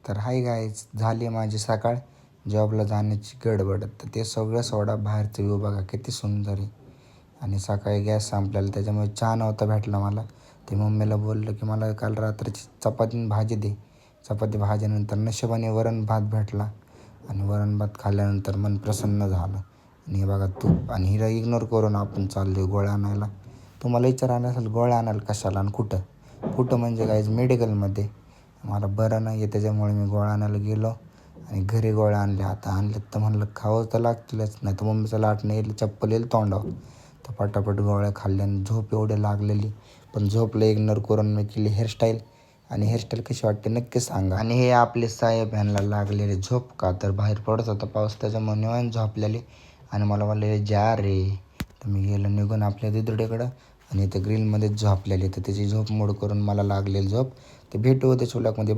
तर hi guys, झाली माझी सकाळ जॉबला जाण्याची गडबड. तर ते सगळं सोडा, बाहेरचं व्ह्यू बघा किती सुंदर आहे. आणि सकाळी गॅस संपलेला त्याच्यामुळे चहा नव्हता भेटला मला. ते मम्मीला बोललं की मला काल रात्रीची चपाती आणि भाजी दे. चपाती भाजीनंतर नशिबाने वरण भात भेटला आणि वरण भात खाल्ल्यानंतर मन प्रसन्न झालं. आणि हे बघा तूप. आणि हिला इग्नोर करून आपण चाललो आहे गोळ्या आणायला. तुम्हाला विचारायला असेल गोळ्या आणायला कशाला आणि कुठं कुठं म्हणजे गाईज मेडिकलमध्ये. मला बरं नाही आहे त्याच्यामुळे मी गोळ्या आणायला गेलो आणि घरी गोळ्या आणल्या. आता आणल्यात तर म्हणलं खावंच तर लागतीलच, नाही तर मम्मीचं लाटणं येईल, चप्पल येईल तोंडावर. तर पटापट गोळ्या खाल्ल्या आणि झोप एवढी लागलेली. पण झोपला इग्नोर करून मी केली हेअरस्टाईल. आणि हेअरस्टाईल कशी वाटते नक्की सांगा. आणि हे आपले साहेब ह्यांना लागलेले झोप, का तर बाहेर पडत होता पाऊस त्याच्यामुळे निवांत झोपलेले. आणि मला म्हणले जा रे. तर मी गेलो निघून आपल्या दिदुडीकडं आणि ते ग्रिलमध्येच झोपलेले. तर त्याची झोप मोड करून मला लागलेली झोप. तर भेटू होते व्लॉगमध्ये.